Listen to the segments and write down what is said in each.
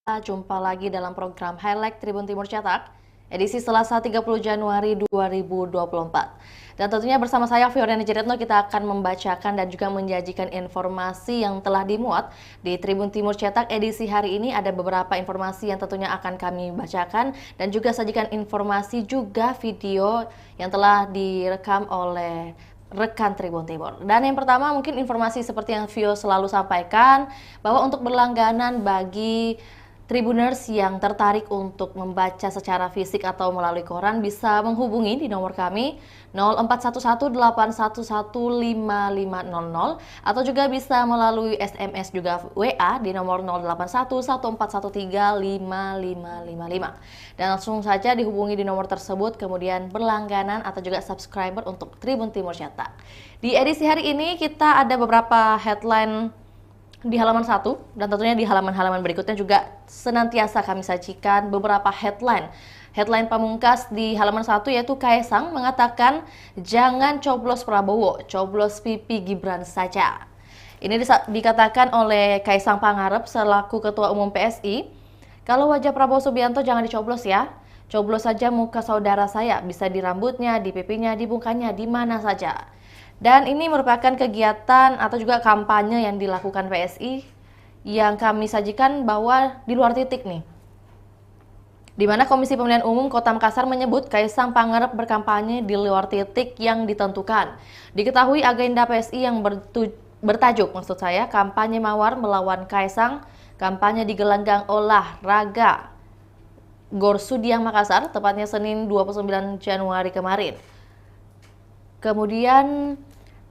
Jumpa lagi dalam program Highlight Tribun Timur Cetak, edisi Selasa 30 Januari 2024. Dan tentunya bersama saya, Fioriani Ciretno, kita akan membacakan dan juga menyajikan informasi yang telah dimuat di Tribun Timur Cetak edisi hari ini. Ada beberapa informasi yang tentunya akan kami bacakan dan juga sajikan informasi juga video yang telah direkam oleh rekan Tribun Timur. Dan yang pertama mungkin informasi seperti yang Vio selalu sampaikan, bahwa untuk berlangganan bagi Tribuners yang tertarik untuk membaca secara fisik atau melalui koran bisa menghubungi di nomor kami 0411811500 atau juga bisa melalui SMS juga WA di nomor 081141135555. Dan langsung saja dihubungi di nomor tersebut, kemudian berlangganan atau juga subscriber untuk Tribun Timur Cetak. Di edisi hari ini kita ada beberapa headline di halaman 1 dan tentunya di halaman-halaman berikutnya juga senantiasa kami sajikan beberapa headline. Headline pamungkas di halaman 1 yaitu Kaesang mengatakan jangan coblos Prabowo, coblos pipi Gibran saja. Ini dikatakan oleh Kaesang Pangarep selaku Ketua Umum PSI, kalau wajah Prabowo Subianto jangan dicoblos ya. Coblos saja muka saudara saya, bisa di rambutnya, di pipinya, di mukanya, di mana saja. Dan ini merupakan kegiatan atau juga kampanye yang dilakukan PSI yang kami sajikan bahwa di luar titik nih. Di mana Komisi Pemilihan Umum Kota Makassar menyebut Kaesang Pangarep berkampanye di luar titik yang ditentukan. Diketahui agenda PSI yang bertajuk kampanye mawar melawan Kaesang, kampanye di gelanggang olahraga Gor Sudiang Makassar, tepatnya Senin 29 Januari kemarin. Kemudian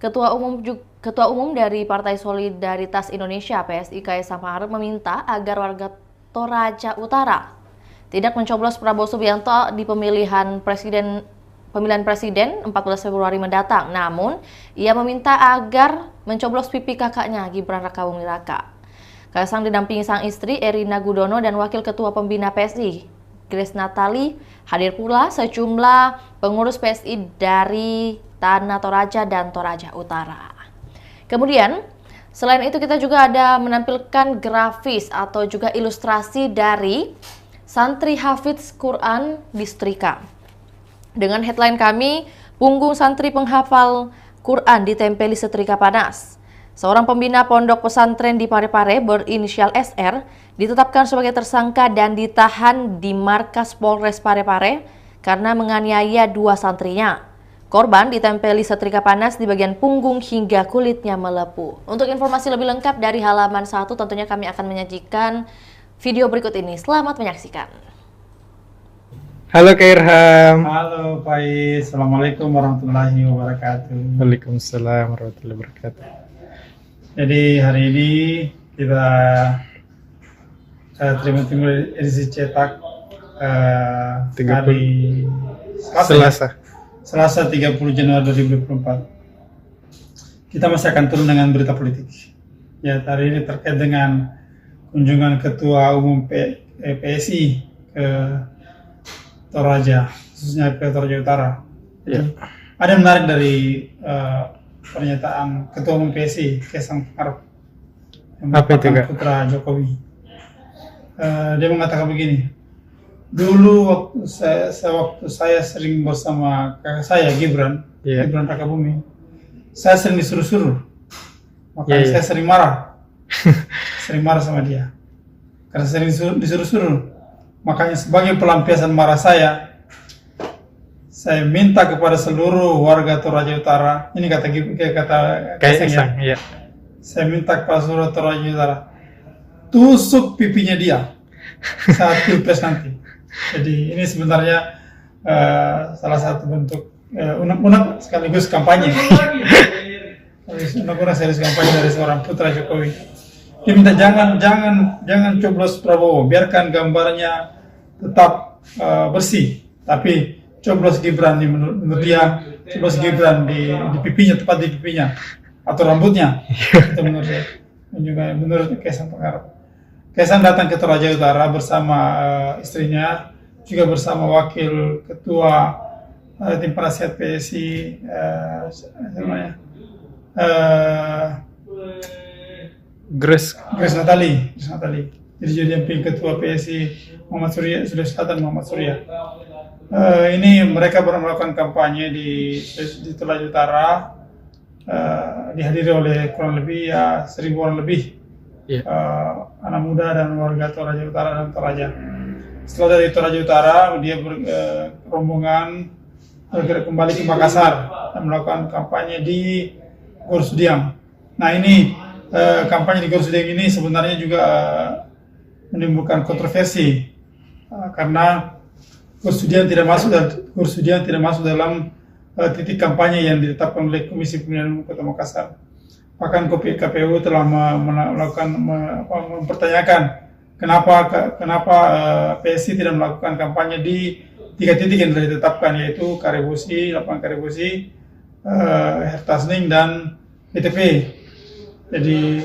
Ketua Umum dari Partai Solidaritas Indonesia PSI Kaesang Pangarep meminta agar warga Toraja Utara tidak mencoblos Prabowo Subianto di pemilihan presiden 14 Februari mendatang. Namun, ia meminta agar mencoblos pipi kakaknya Gibran Rakabuming Raka. Kaesang didampingi sang istri Erina Gudono dan Wakil Ketua Pembina PSI Grace Natali. Hadir pula sejumlah pengurus PSI dari Tanah Toraja dan Toraja Utara. Kemudian, selain itu kita juga ada menampilkan grafis atau juga ilustrasi dari santri hafidz Quran di setrika. Dengan headline kami, punggung santri penghafal Quran ditempeli setrika panas. Seorang pembina pondok pesantren di Parepare berinisial SR ditetapkan sebagai tersangka dan ditahan di markas Polres Parepare karena menganiaya dua santrinya. Korban ditempeli setrika panas di bagian punggung hingga kulitnya melepuh. Untuk informasi lebih lengkap dari halaman 1 tentunya kami akan menyajikan video berikut ini. Selamat menyaksikan. Halo Kak Irham. Halo Pak Is, Assalamualaikum warahmatullahi wabarakatuh. Waalaikumsalam warahmatullahi wabarakatuh. Jadi hari ini kita Tribun Timur edisi cetak hari Selasa 30 Januari 2024. Kita masih akan turun dengan berita politik. Ya, hari ini terkait dengan kunjungan Ketua Umum PSI ke Toraja, khususnya ke Toraja Utara. Ya. Ada yang menarik dari pernyataan Ketua Umum PSI Kaesang Pangarep yang merupakan putra Jokowi. Dia mengatakan begini, dulu waktu saya sering bersama kakak saya Gibran Rakabuming, saya sering disuruh-suruh, makanya saya sering marah, sama dia, karena sering disuruh-suruh. Makanya sebagai pelampiasan marah saya minta kepada seluruh warga Toraja Utara, ini kata Kaesang ya. Saya minta kepada seluruh Toraja Utara, tusuk pipinya dia saat pilpres nanti. Jadi ini sebenarnya salah satu bentuk unek-unek sekaligus kampanye. Unek-unek serius kampanye dari seorang putra Jokowi. Dia minta jangan coblos Prabowo, biarkan gambarnya tetap bersih, tapi coblos Gibran menurut dia, coblos Gibran di pipinya, tepat di pipinya atau rambutnya. Itu menurut Kaesang Pangarep. Kaesang datang ke Toraja Utara bersama istrinya, juga bersama Wakil Ketua Tim Penasihat PSI Grace Natali. Dirjen Ketua PSI Muhammad Surya, Sulawesi Selatan Muhammad Surya. Ini mereka baru melakukan kampanye di Toraja Utara, dihadiri oleh kurang lebih 1.000 orang lebih anak muda dan warga Toraja Utara dan Toraja. Setelah dari Toraja Utara, dia rombongan bergerak kembali ke Makassar dan melakukan kampanye di Gorsudiang. Nah ini kampanye di Gorsudiang ini sebenarnya juga menimbulkan kontroversi karena Gorsudiang tidak masuk dalam titik kampanye yang ditetapkan oleh Komisi Pemilihan Umum Kota Makassar. Bahkan KPU telah mempertanyakan kenapa PSI tidak melakukan kampanye di 3 titik yang telah ditetapkan, yaitu Karebosi, lapangan Karebosi, Hertasning dan BTP. Jadi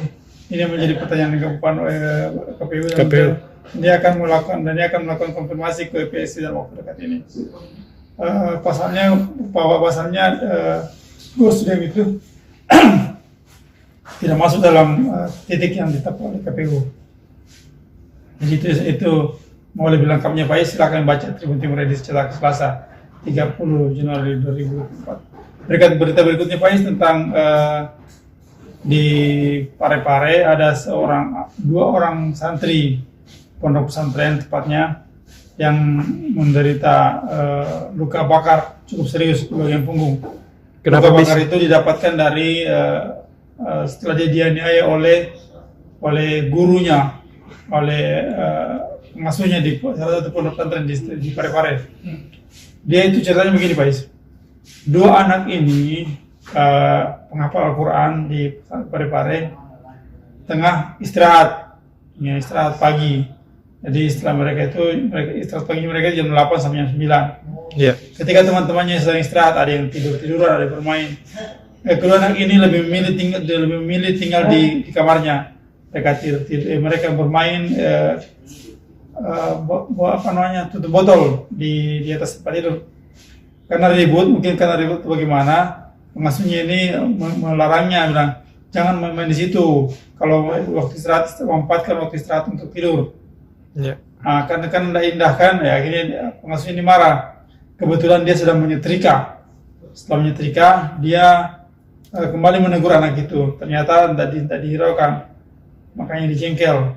ini menjadi pertanyaan yang dilakukan oleh KPU. Dia akan melakukan konfirmasi ke PSI dalam waktu dekat ini. Pasalnya Gorsudiang itu tidak masuk dalam titik yang ditetapkan oleh KPU. Jadi itu mau lebih lengkapnya Pak Is, silakan baca Tribun Timur edisi cetak Selasa 30 Januari 2004. Berita berikutnya Pak Is tentang di Parepare ada 2 orang santri pondok pesantren tepatnya yang menderita luka bakar cukup serius di bagian punggung. Luka bakar itu didapatkan dari setelah dia dianiaya oleh gurunya, oleh pengasuhnya di salah satu pondok pesantren di Parepare. Dia itu ceritanya begini Pak Is. 2 anak ini penghafal Al-Quran di Parepare tengah istirahat pagi. Jadi mereka istirahat pagi mereka jam 8 sampai jam 9. Yeah. Ketika teman-temannya sedang istirahat, ada yang tiduran, ada yang bermain. Kedua anak ini lebih memilih tinggal di kamarnya. Mereka bermain tutup botol di atas tempat tidur. Karena ribut bagaimana, pengasuhnya ini melarangnya, bilang jangan main di situ. Kalau waktu istirahat, memanfaatkan waktu istirahat untuk tidur. Yeah. Nah, karena kan tidak indah kan, ya akhirnya pengasuh ini marah. Kebetulan dia sedang menyetrika. Setelah menyetrika, dia kembali menegur anak itu. Ternyata tidak dihiraukan, makanya dijengkel.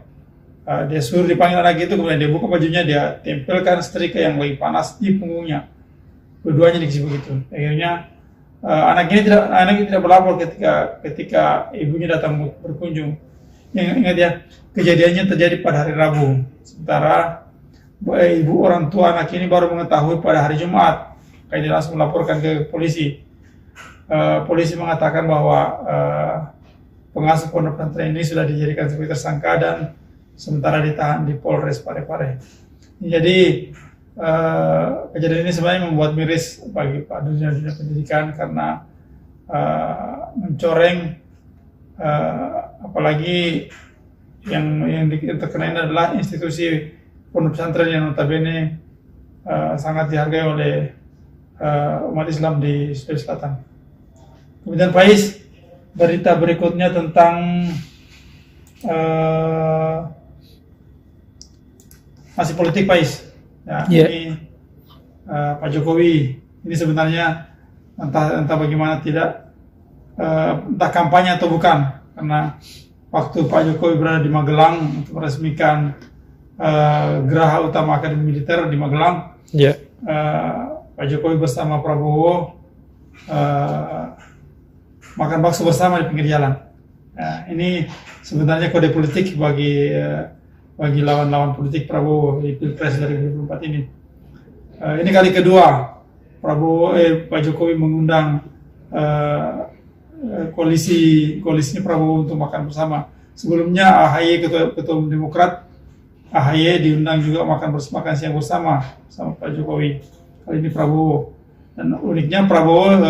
Dia suruh dipanggil anak itu, kemudian dia buka bajunya, dia tempelkan setrika yang lagi panas di punggungnya. Keduanya dikasih begitu. Akhirnya anak ini tidak berlapor ketika ibunya datang berkunjung. Ingat ya, kejadiannya terjadi pada hari Rabu. Sementara ibu orang tua anak ini baru mengetahui pada hari Jumat. Kayak dia langsung melaporkan ke polisi. Polisi mengatakan bahwa pengasuh pondok pesantren ini sudah dijadikan sebagai tersangka dan sementara ditahan di Polres Parepare. Jadi kejadian ini sebenarnya membuat miris bagi dunia pendidikan karena mencoreng, apalagi yang terkena ini adalah institusi pondok pesantren yang notabene sangat dihargai oleh umat Islam di Sulawesi Selatan. Kemudian Pais, berita berikutnya tentang masih politik Pais. Ya, ini Pak Jokowi ini sebenarnya entah bagaimana tidak entah kampanye atau bukan, karena waktu Pak Jokowi berada di Magelang untuk meresmikan Geraha Utama Akademi Militer di Magelang, Pak Jokowi bersama Prabowo makan bakso bersama di pinggir jalan. Ini sebenarnya kode politik bagi lawan-lawan politik Prabowo di Pilpres 2024 ini. Ini kali kedua Pak Jokowi mengundang koalisinya Prabowo untuk makan bersama. Sebelumnya AHY ketua umum Demokrat, AHY diundang juga makan siang bersama Pak Jokowi. Kali ini Prabowo. Dan uniknya Prabowo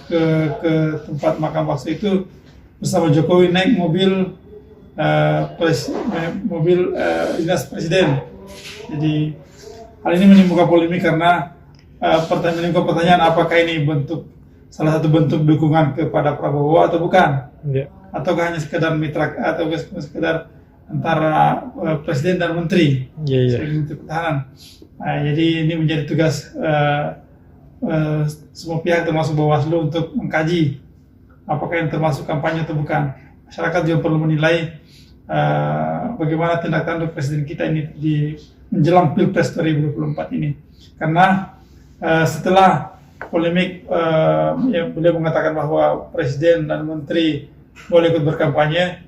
ke tempat makan bakso itu bersama Jokowi naik mobil dinas presiden. Jadi hal ini menimbulkan polemik karena menimbulkan pertanyaan apakah ini salah satu bentuk dukungan kepada Prabowo atau bukan, ataukah hanya sekedar mitra atau sekedar antara presiden dan menteri, Iya, iya. sebagai menteri pertahanan. Jadi ini menjadi tugas semua pihak termasuk Bawaslu untuk mengkaji apakah yang termasuk kampanye atau bukan. Masyarakat juga perlu menilai bagaimana tindak tanduk presiden kita ini di menjelang Pilpres 2024 ini. Karena setelah polemik beliau mengatakan bahwa presiden dan menteri boleh ikut berkampanye,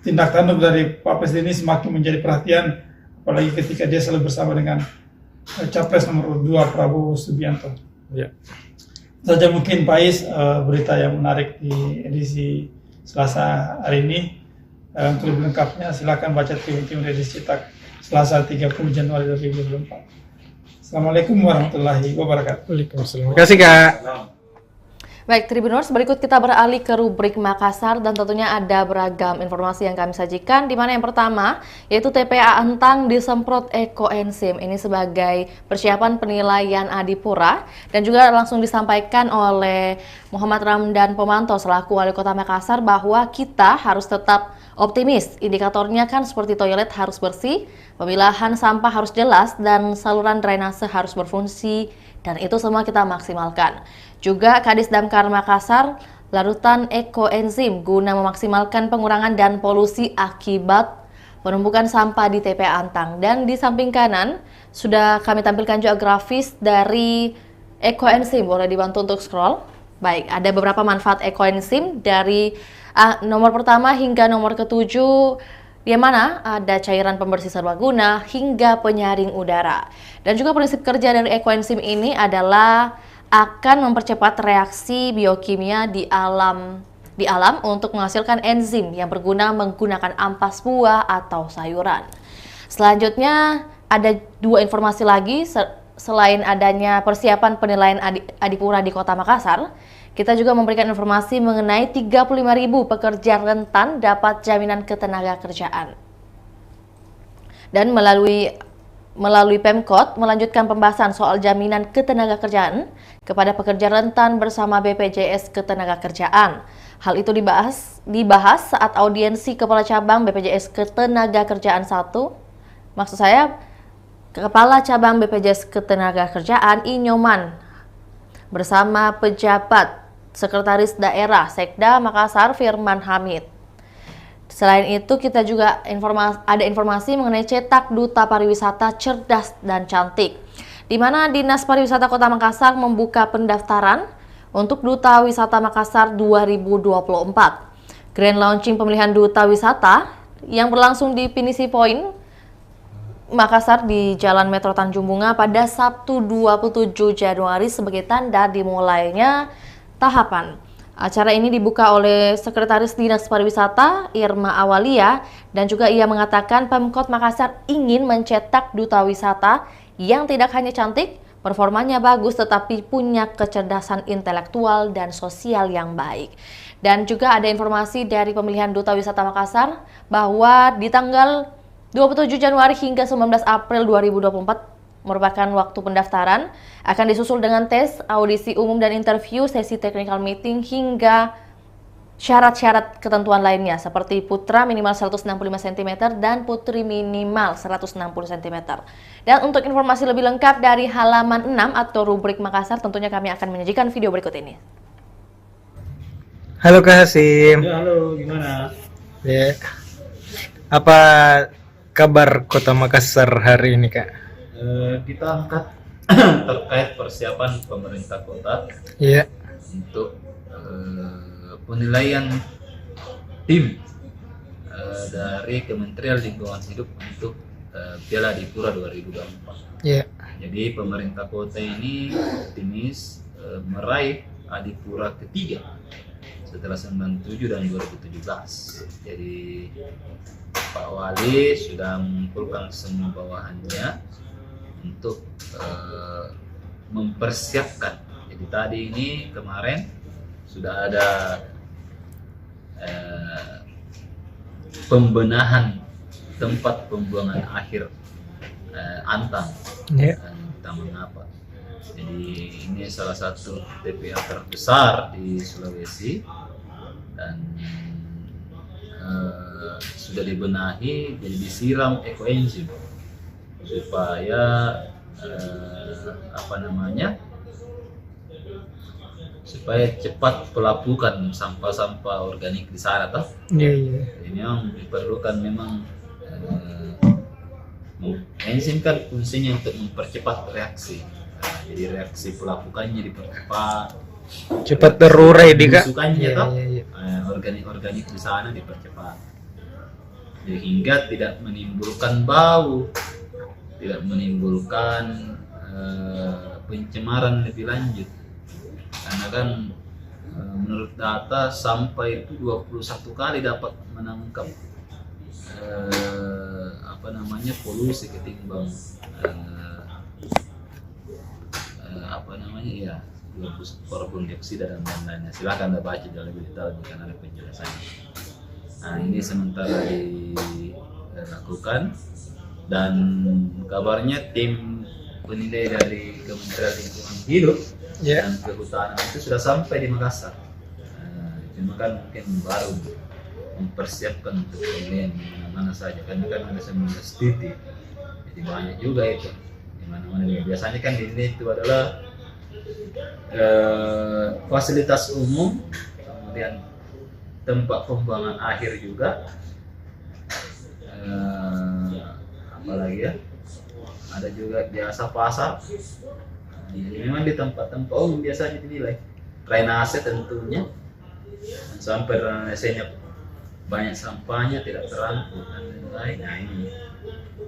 tindak tanduk dari Pak Presiden ini semakin menjadi perhatian, apalagi ketika dia selalu bersama dengan Capres nomor 2 Prabowo Subianto. Iya. Saja mungkin Pak Is, berita yang menarik di edisi Selasa hari ini. Untuk lebih lengkapnya silakan baca tim edisi cetak Selasa 30 Januari 2024. Assalamualaikum warahmatullahi wabarakatuh. Waalaikumsalam. Terima kasih, Kak. Baik, Tribuners, berikut kita beralih ke rubrik Makassar dan tentunya ada beragam informasi yang kami sajikan, di mana yang pertama yaitu TPA Entang disemprot ekoenzim. Ini sebagai persiapan penilaian Adipura dan juga langsung disampaikan oleh Muhammad Ramdan Pomanto selaku Wali Kota Makassar bahwa kita harus tetap optimis. Indikatornya kan seperti toilet harus bersih, pemilahan sampah harus jelas, dan saluran drainase harus berfungsi, dan itu semua kita maksimalkan. Juga Kadis Damkar Makassar, larutan ekoenzim guna memaksimalkan pengurangan dan polusi akibat penumpukan sampah di TPA Antang. Dan di samping kanan sudah kami tampilkan juga grafis dari ekoenzim, boleh dibantu untuk scroll. Baik, ada beberapa manfaat ekoenzim dari nomor pertama hingga nomor ke-7, di mana ada cairan pembersih serbaguna hingga penyaring udara. Dan juga prinsip kerja dari ekoenzim ini adalah akan mempercepat reaksi biokimia di alam untuk menghasilkan enzim yang berguna menggunakan ampas buah atau sayuran. Selanjutnya ada dua informasi lagi selain adanya persiapan penilaian Adipura di Kota Makassar. Kita juga memberikan informasi mengenai 35.000 pekerja rentan dapat jaminan ketenagakerjaan. Dan melalui Pemkot melanjutkan pembahasan soal jaminan ketenagakerjaan kepada pekerja rentan bersama BPJS Ketenagakerjaan. Hal itu dibahas saat audiensi Kepala Cabang BPJS Ketenagakerjaan 1. Maksud saya Kepala Cabang BPJS Ketenagakerjaan Inyoman bersama pejabat Sekretaris Daerah Sekda Makassar Firman Hamid. Selain itu kita juga ada informasi mengenai cetak duta pariwisata cerdas dan cantik, di mana Dinas Pariwisata Kota Makassar membuka pendaftaran untuk Duta Wisata Makassar 2024. Grand launching pemilihan Duta Wisata yang berlangsung di Pinisi Point Makassar di Jalan Metro Tanjung Bunga pada Sabtu 27 Januari sebagai tanda dimulainya tahapan. Acara ini dibuka oleh Sekretaris Dinas Pariwisata Irma Awalia dan juga ia mengatakan Pemkot Makassar ingin mencetak duta wisata yang tidak hanya cantik, performanya bagus tetapi punya kecerdasan intelektual dan sosial yang baik. Dan juga ada informasi dari pemilihan Duta Wisata Makassar bahwa di tanggal 27 Januari hingga 19 April 2024 merupakan waktu pendaftaran, akan disusul dengan tes, audisi umum dan interview, sesi technical meeting hingga syarat-syarat ketentuan lainnya seperti putra minimal 165 cm dan putri minimal 160 cm. Dan untuk informasi lebih lengkap dari halaman 6 atau rubrik Makassar, tentunya kami akan menyajikan video berikut ini. Halo Kak Hasim. Ya, halo, gimana? Ya. Apa kabar Kota Makassar hari ini, Kak? Kita angkat terkait persiapan pemerintah kota Iya. untuk penilaian tim dari Kementerian Lingkungan Hidup untuk Piala Adipura 2024. Iya. Jadi pemerintah kota ini optimis meraih Adipura ketiga setelah 97 dan 2017. Jadi Pak Wali sudah mengumpulkan semua bawahannya untuk mempersiapkan. Jadi tadi ini kemarin sudah ada pembenahan tempat pembuangan akhir Antang dan Tamanapa. Jadi ini salah satu TPA terbesar di Sulawesi dan sudah dibenahi, jadi disiram ekoenzim supaya supaya cepat pelapukan sampah-sampah organik di sana toh. Iya, iya. Jadi memang diperlukan enzim kan fungsinya untuk mempercepat reaksi. Nah, jadi reaksi pelapukannya dipercepat, Cepat terurai di Kak. pembusukannya Iya, toh, iya, iya. organik-organik di sana dipercepat. Jadi hingga tidak menimbulkan bau, tidak menimbulkan pencemaran lebih lanjut. Karena kan menurut data sampai itu 21 kali dapat menangkap polusi ketimbang karbon dioksida dan lain-lainnya. Silakan Anda baca lebih detail jika ada penjelasannya. Nah, ini sementara dilakukan dan kabarnya tim penilai dari Kementerian Lingkungan Hidup Iya. dan Kehutanan itu sudah sampai di Makassar. Cuma kan mungkin baru mempersiapkan untuk penilaian di mana-mana saja, karena kan ada 19 titik, jadi banyak juga itu di mana-mana. Biasanya kan dinilai itu adalah fasilitas umum, kemudian tempat pembuangan akhir juga, apalagi ya, ada juga jasa pasar. Jadi memang di tempat-tempat umum biasanya dinilai drainase tentunya, dan sampai drainasenya banyak sampahnya tidak terangkut dan lain-lain. Nah ini,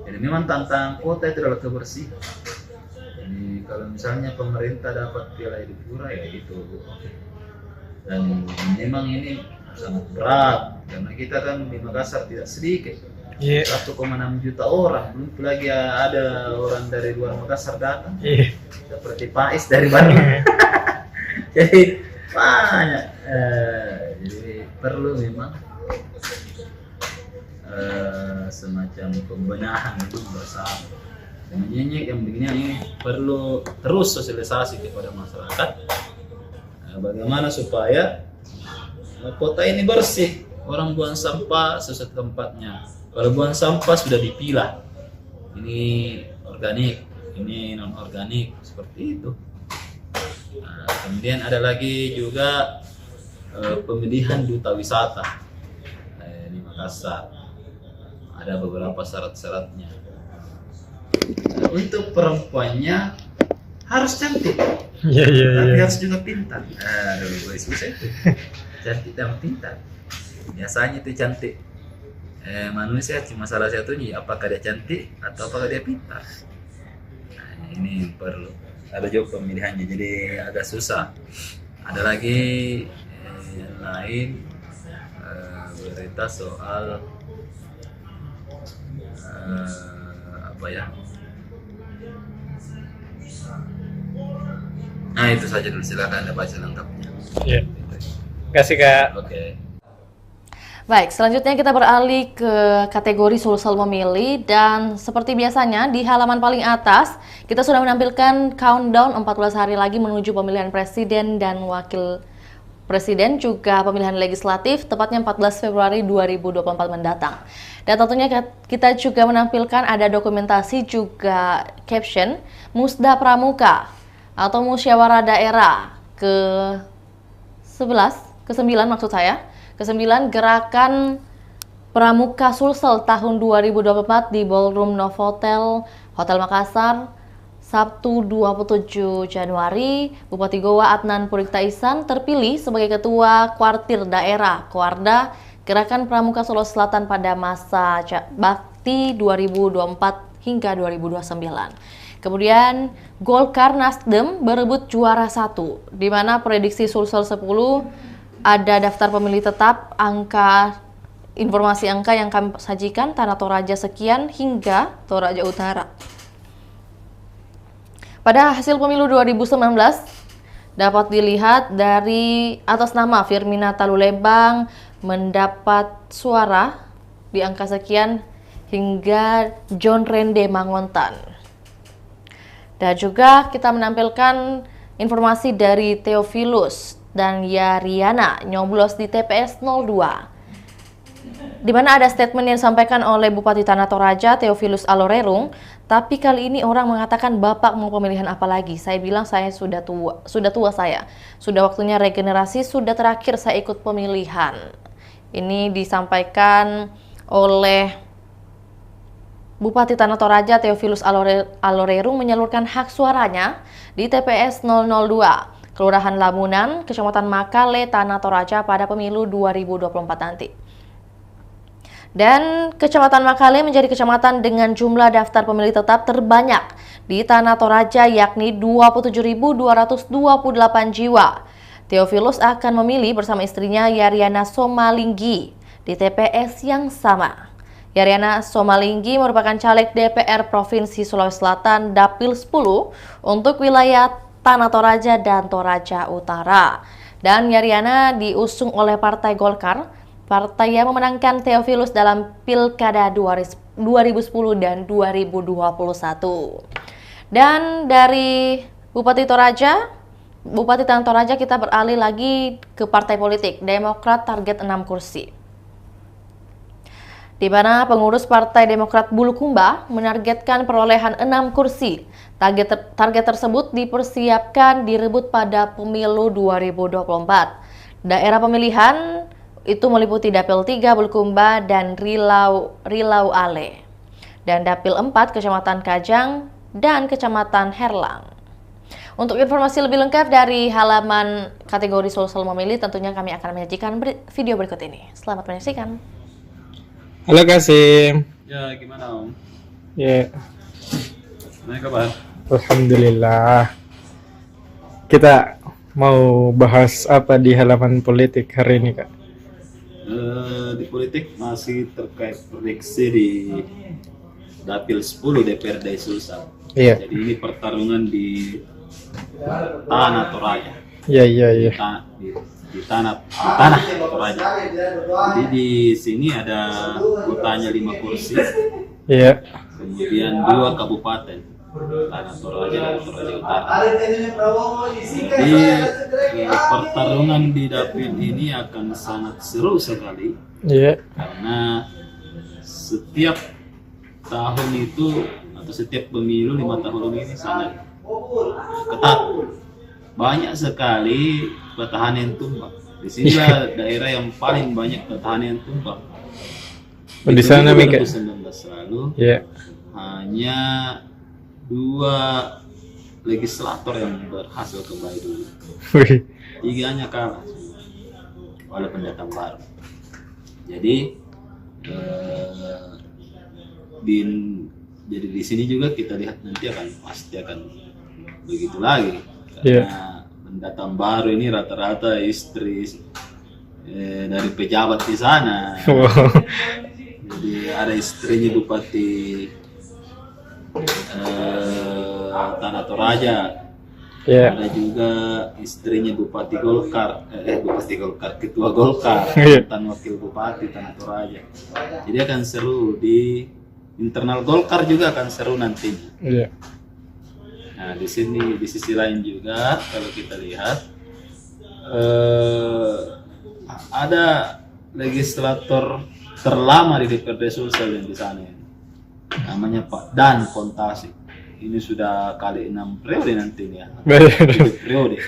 jadi memang tantangan kota itu adalah kebersihan. Jadi kalau misalnya pemerintah dapat piala hidup murah ya itu, dan memang ini sangat berat karena kita kan di Makassar tidak sedikit. Iya. 1,6 juta orang, belum lagi ada orang dari luar Makassar datang, Iya. seperti Pais dari Bandung. Jadi banyak, jadi perlu memang semacam pembenahan itu bersama. Dengan nyenyek yang begini ini perlu terus sosialisasi kepada masyarakat, bagaimana supaya kota ini bersih, orang buang sampah sesuai tempatnya. Kalau buang sampah sudah dipilah, ini organik, ini non organik, seperti itu. Nah, kemudian ada lagi juga pemilihan duta wisata di Makassar. Ada beberapa syarat-syaratnya. Untuk perempuannya harus cantik, Iya, iya, tapi iya. harus juga pintar. Aduh, susah itu. Cantik dan pintar. Biasanya itu cantik. Manusia cuma salah satunya, apakah dia cantik atau apakah dia pintar. Nah, ini perlu. Ada juga pemilihannya, jadi agak susah. Ada lagi yang lain, berita soal Nah itu saja dulu, silakan Anda baca lengkapnya. Iya. Kasih Kak. Oke. Baik, selanjutnya kita beralih ke kategori Sulsel Memilih, dan seperti biasanya di halaman paling atas kita sudah menampilkan countdown 14 hari lagi menuju pemilihan presiden dan wakil presiden, juga pemilihan legislatif, tepatnya 14 Februari 2024 mendatang. Dan tentunya kita juga menampilkan ada dokumentasi juga caption Musda Pramuka atau Musyawarah Daerah ke-9 maksud saya. Ke-9 Gerakan Pramuka Sulsel tahun 2024 di Ballroom Novotel Hotel Makassar, Sabtu 27 Januari. Bupati Goa Adnan Purikta Ihsan terpilih sebagai Ketua Kuartir Daerah Koarda Gerakan Pramuka Solo Selatan pada masa bakti 2024 hingga 2029. Kemudian Golkar Nasdem berebut juara 1, di mana prediksi Sulsel 10 ada daftar pemilih tetap, informasi angka yang kami sajikan, Tanah Toraja sekian hingga Toraja Utara. Pada hasil pemilu 2019 dapat dilihat dari atas nama Firmina Talulembang mendapat suara di angka sekian hingga John Rende Mangontan. Dan juga kita menampilkan informasi dari Theophilus dan Yariana nyoblos di TPS 02. di mana ada statement yang disampaikan oleh Bupati Tanah Toraja, Theophilus Alorerung, tapi kali ini orang mengatakan Bapak mau pemilihan apa lagi? Saya bilang saya sudah tua saya. Sudah waktunya regenerasi, sudah terakhir saya ikut pemilihan. Ini disampaikan oleh Bupati Tanah Toraja, Theophilus Alorerung menyalurkan hak suaranya di TPS 002, Kelurahan Lamunan, Kecamatan Makale, Tanah Toraja pada pemilu 2024 nanti. Dan Kecamatan Makale menjadi kecamatan dengan jumlah daftar pemilih tetap terbanyak di Tanah Toraja, yakni 27.228 jiwa. Theophilus akan memilih bersama istrinya Yaryana Somalinggi di TPS yang sama. Yaryana Somalinggi merupakan caleg DPR Provinsi Sulawesi Selatan Dapil 10 untuk wilayah Tanah Toraja dan Toraja Utara. Dan Yaryana diusung oleh Partai Golkar, partai yang memenangkan Theophilus dalam Pilkada 2010 dan 2021. Dan dari Bupati Tanah Toraja kita beralih lagi ke partai politik. Demokrat target 6 kursi. Di mana pengurus Partai Demokrat Bulukumba menargetkan perolehan 6 kursi. Target tersebut dipersiapkan direbut pada pemilu 2024. Daerah pemilihan itu meliputi Dapil 3 Bulukumba dan Rilau Ale, dan Dapil 4 Kecamatan Kajang dan Kecamatan Herlang. Untuk informasi lebih lengkap dari halaman kategori Sulsel Memilih, tentunya kami akan menyajikan video berikut ini. Selamat menyaksikan. Halo Kasim. Ya, gimana Om? Ya, Gimana kabar? alhamdulillah. Kita mau bahas apa di halaman politik hari ini, Kak? Di politik masih terkait prediksi di Dapil 10 DPRD Sulsel. Iya. Jadi ini pertarungan di Tanah Toraja. Iya. Di tanah Toraja. Jadi di sini ada kotanya 5 kursi, Iya. kemudian 2 kabupaten, Tanah Toraja dan Toraja Utara. Jadi pertarungan di dapil ini akan sangat seru sekali Iya. karena setiap tahun itu atau setiap pemilu 5 tahun ini sangat ketat. Banyak sekali petahana yang tumbang. Di sinilah daerah yang paling banyak petahana yang tumbang. Di sana Mika. 2019 lalu Iya. hanya 2 legislator yang berhasil kembali dulu. Wih. 3-nya kalah oleh pendatang baru. Jadi jadi di sini juga kita lihat nanti pasti akan begitu lagi. Karena pendatang baru ini rata-rata istri dari pejabat di sana. Wow. Jadi ada istrinya Bupati Tanah Toraja. Iya. Ada juga istrinya Bupati Golkar, Ketua Golkar, Iya. mantan Wakil Bupati Tanah Toraja. Jadi akan seru di internal Golkar juga akan seru nantinya. Iya. Nah di sini di sisi lain juga kalau kita lihat ada legislator terlama di DPRD Sulsel yang di sana, namanya Pak Dan Kontasi. Ini sudah kali 6 periode nantinya, 7 periode.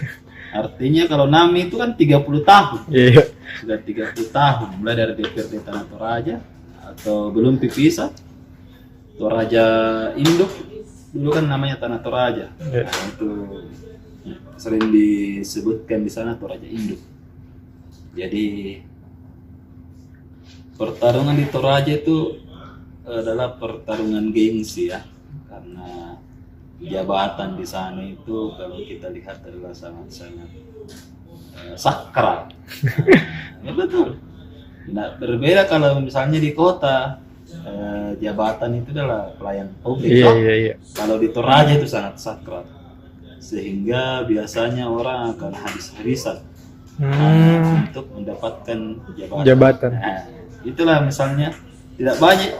Artinya kalau NAMI itu kan 30 tahun. Iya. Sudah 30 tahun, mulai dari DPRD Tanah Toraja atau belum dipisah Toraja Induk, dulu kan namanya Tanah Toraja. Iya. Nah, itu sering disebutkan di sana Toraja Induk. Jadi pertarungan di Toraja itu adalah pertarungan gengsi ya, karena jabatan di sana itu kalau kita lihat adalah sangat-sangat sakral. Ya betul. Nah, berbeda kalau misalnya di kota jabatan itu adalah pelayan publik. Iya. Kalau di Toraja itu sangat sakral, sehingga biasanya orang akan habis-habisan untuk mendapatkan jabatan. Nah, itulah misalnya tidak banyak.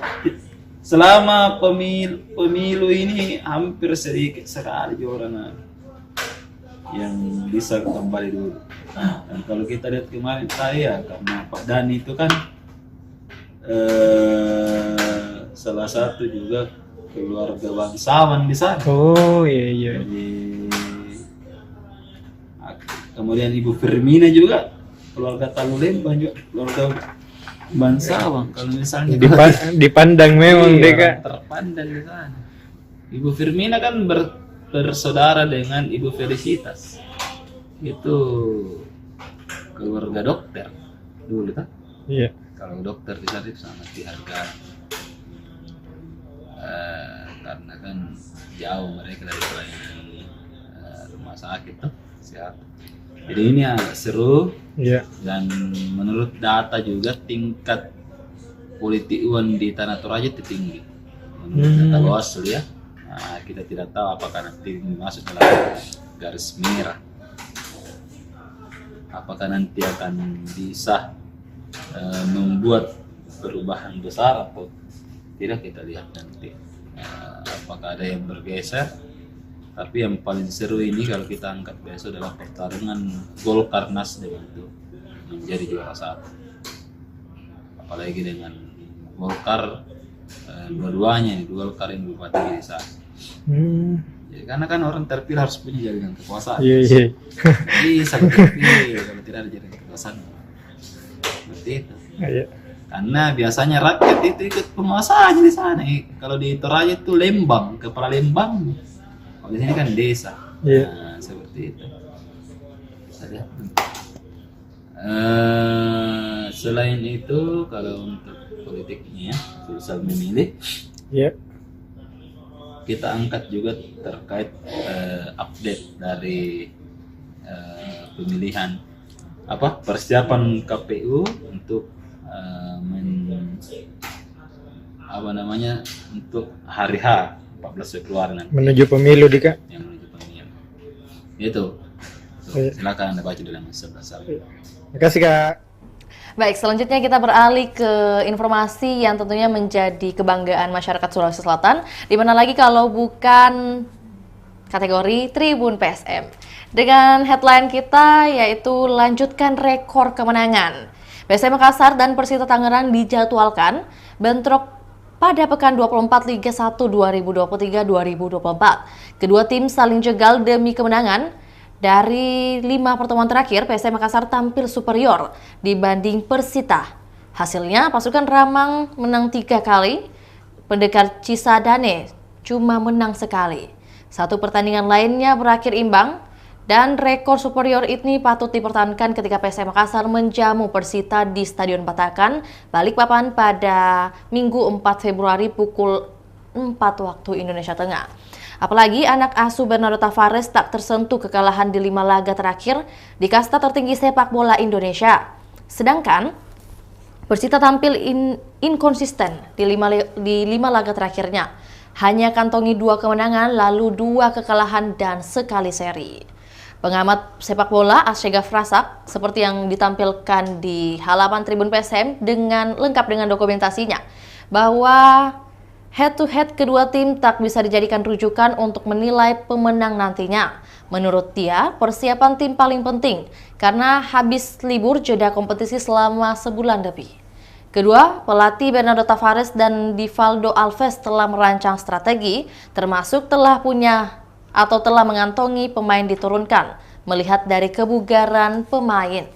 Selama pemilu ini hampir sedikit sekali orang yang bisa kembali dulu. Dan kalau kita lihat kemarin saya, karena Pak Dani itu kan salah satu juga keluarga bangsawan di sana. Oh iya iya. Jadi, kemudian Ibu Firmina juga keluarga Talu Lembang juga keluarga bangsawan. Kalau misalnya Dipandang memang iya, deh kak. terpandang di sana. Ibu Firmina kan bersaudara dengan Ibu Felicitas. Itu keluarga dokter dulu kan. Iya. Kalau dokter di sana itu sangat dihargai. Karena kan jauh mereka dari pelayanan rumah sakit tuh kesehatan. Jadi ini ya seru. Iya. Dan menurut data juga tingkat politik uang di Tanah Toraja itu tinggi. Menurut data Bawaslu ya. Nah, kita tidak tahu apakah nanti masuk dalam garis merah. Apakah nanti akan bisa membuat perubahan besar atau tidak, kita lihat nanti. Apakah ada yang bergeser. Tapi yang paling seru ini kalau kita angkat besok adalah pertarungan Golkar Nasdem itu menjadi juara satu. Apalagi dengan Golkar dua-duanya, Golkar yang Bupati di sana. Jadi karena kan orang terpilih harus punya jaringan kekuasaan. Iya iya. Bisa terpilih kalau tidak ada jaringan kekuasaan. Seperti itu. Iya. Karena biasanya rakyat itu ikut penguasanya di sana. Kalau di Toraja itu Lembang, kepala Lembang. Kalau di sini kan desa. Iya. Nah, seperti itu. Saja. Selain itu, kalau untuk politiknya, susah memilih. Iya. Kita angkat juga terkait update dari pemilihan persiapan KPU untuk untuk hari H 14 Februari nanti Menuju pemilu di kak. yang menuju pemilihan itu. Silakan Anda baca dalam 11. Terima kasih kak. Baik, selanjutnya kita beralih ke informasi yang tentunya menjadi kebanggaan masyarakat Sulawesi Selatan. Di mana lagi kalau bukan kategori Tribun PSM. Dengan headline kita yaitu lanjutkan rekor kemenangan. PSM Makassar dan Persita Tangerang dijadwalkan bentrok pada pekan 24 Liga 1 2023-2024. Kedua tim saling jegal demi kemenangan. Dari 5 pertemuan terakhir, PSM Makassar tampil superior dibanding Persita. Hasilnya, pasukan Ramang menang 3 kali, Pendekar Cisadane cuma menang sekali. Satu pertandingan lainnya berakhir imbang, dan rekor superior ini patut dipertahankan ketika PSM Makassar menjamu Persita di Stadion Batakan, Balikpapan pada Minggu 4 Februari pukul 4 waktu Indonesia Tengah. Apalagi anak asuh Bernardo Tavares tak tersentuh kekalahan di 5 laga terakhir di kasta tertinggi sepak bola Indonesia. Sedangkan Persita tampil inkonsisten di 5 laga terakhirnya. Hanya kantongi 2 kemenangan, lalu 2 kekalahan dan sekali seri. Pengamat sepak bola Asyegaf Rasak seperti yang ditampilkan di halaman Tribun PSM lengkap dengan dokumentasinya bahwa head-to-head kedua tim tak bisa dijadikan rujukan untuk menilai pemenang nantinya. Menurut dia, persiapan tim paling penting karena habis libur jeda kompetisi selama sebulan lebih. Kedua, pelatih Bernardo Tavares dan Divaldo Alves telah merancang strategi, termasuk telah mengantongi pemain diturunkan, melihat dari kebugaran pemain.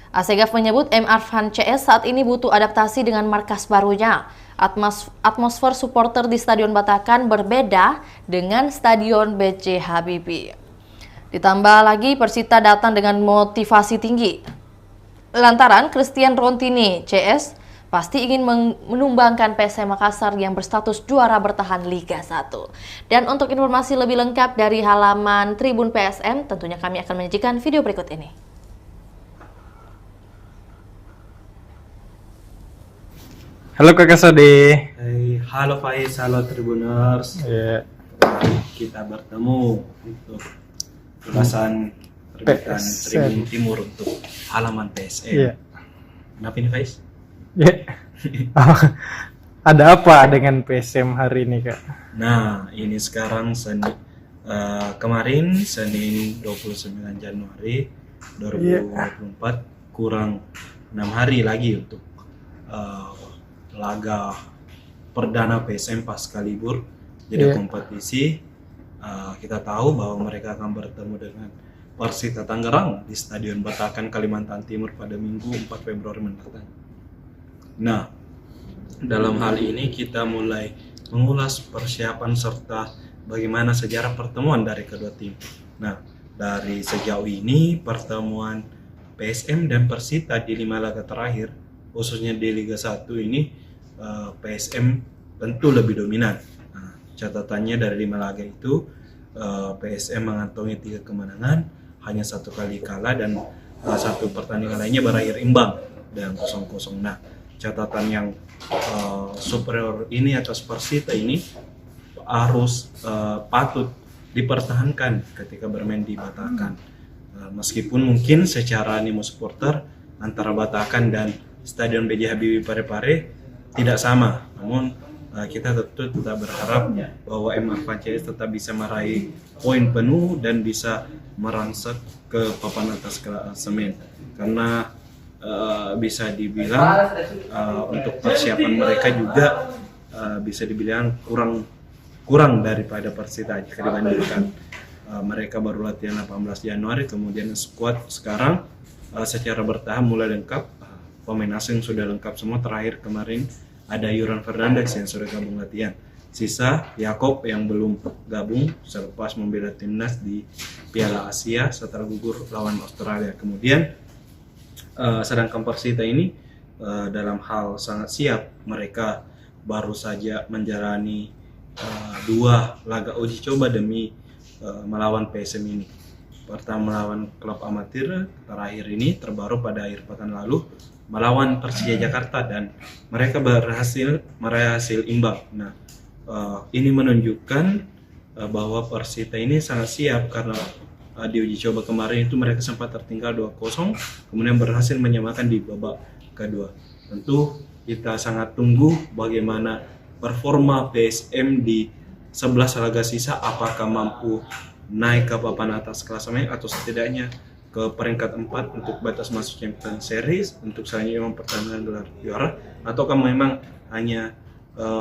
Asyegaf menyebut M. Arfan CS saat ini butuh adaptasi dengan markas barunya. Atmosfer supporter di Stadion Batakan berbeda dengan Stadion B.J. Habibie. Ditambah lagi Persita datang dengan motivasi tinggi. Lantaran Christian Rontini CS pasti ingin menumbangkan PSM Makassar yang berstatus juara bertahan Liga 1. Dan untuk informasi lebih lengkap dari halaman Tribun PSM, tentunya kami akan menyajikan video berikut ini. Halo Kakak Sode. Hai, halo Faiz, halo Tribuners. Iya. Kita bertemu untuk ulasan terbitan Tribun Timur untuk halaman PSM. Iya. Kenapa ini Faiz? Iya. Ada apa dengan PSM hari ini Kak? Nah, ini sekarang kemarin Senin 29 Januari 2024 kurang 6 hari lagi untuk laga perdana PSM pasca libur. Jadi Iya. kompetisi kita tahu bahwa mereka akan bertemu dengan Persita Tangerang di Stadion Batakan, Kalimantan Timur pada Minggu 4 Februari mendatang. Nah, dalam hal ini kita mulai mengulas persiapan serta bagaimana sejarah pertemuan dari kedua tim. Nah, dari sejauh ini pertemuan PSM dan Persita di 5 laga terakhir, khususnya di Liga 1 ini, PSM tentu lebih dominan. Nah, catatannya dari 5 laga itu, PSM mengantongi 3 kemenangan, hanya 1 kali kalah, dan 1 pertandingan lainnya berakhir imbang dan 0-0. Nah, catatan yang superior ini atas Persita ini harus patut dipertahankan ketika bermain di Batakan. Meskipun mungkin secara animo supporter antara Batakan dan Stadion B.J. Habibie Parepare tidak sama, namun kita tetap berharap bahwa M. Arfan CS tetap bisa meraih poin penuh dan bisa merangsek ke papan atas klasemen, karena bisa dibilang untuk persiapan mereka juga bisa dibilang kurang daripada Persita jika dibandingkan. Mereka baru latihan 18 Januari, kemudian skuad sekarang secara bertahap mulai lengkap, pemain asing sudah lengkap semua. Terakhir kemarin ada Yuran Fernandes yang sudah gabung latihan. Sisa Yakob yang belum gabung selepas membela timnas di Piala Asia setelah gugur lawan Australia. Kemudian sedangkan Persita ini dalam hal sangat siap. Mereka baru saja menjalani 2 laga uji coba demi melawan PSM ini. Pertama melawan klub amatir, terakhir ini terbaru pada akhir pekan lalu melawan Persija Jakarta, dan mereka berhasil imbang. Nah, ini menunjukkan bahwa Persita ini sangat siap, karena di uji coba kemarin itu mereka sempat tertinggal 2-0, kemudian berhasil menyamakan di babak kedua. Tentu kita sangat tunggu bagaimana performa PSM di 11 laga sisa, apakah mampu naik ke papan atas klasemen atau setidaknya ke peringkat 4 untuk batas masuk Champions Series untuk selanjutnya mempertahankan gelar juara, ataukah memang hanya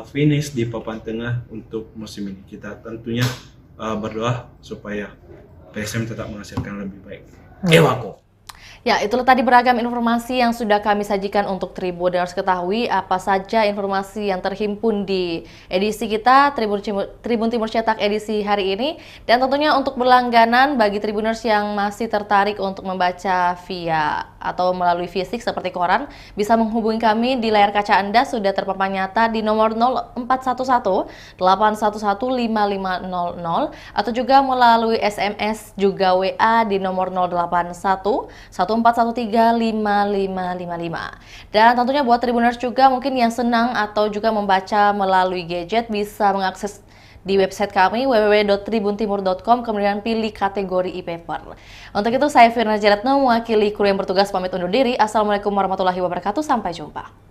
finish di papan tengah untuk musim ini. Kita tentunya berdoa supaya PSM tetap menghasilkan lebih baik. Ewako. Ya, itulah tadi beragam informasi yang sudah kami sajikan untuk Tribuners ketahui apa saja informasi yang terhimpun di edisi kita Tribun Timur Cetak edisi hari ini. Dan tentunya untuk berlangganan bagi Tribuners yang masih tertarik untuk membaca via atau melalui fisik seperti koran, bisa menghubungi kami di layar kaca Anda sudah terpampang nyata di nomor 0411 811 5500 atau juga melalui SMS juga WA di nomor 081 14135555. Dan tentunya buat Tribuners juga mungkin yang senang atau juga membaca melalui gadget bisa mengakses di website kami www.tribuntimur.com, kemudian pilih kategori e-paper. Untuk itu saya Firna Jaretno mewakili kru yang bertugas pamit undur diri. Assalamualaikum warahmatullahi wabarakatuh. Sampai jumpa.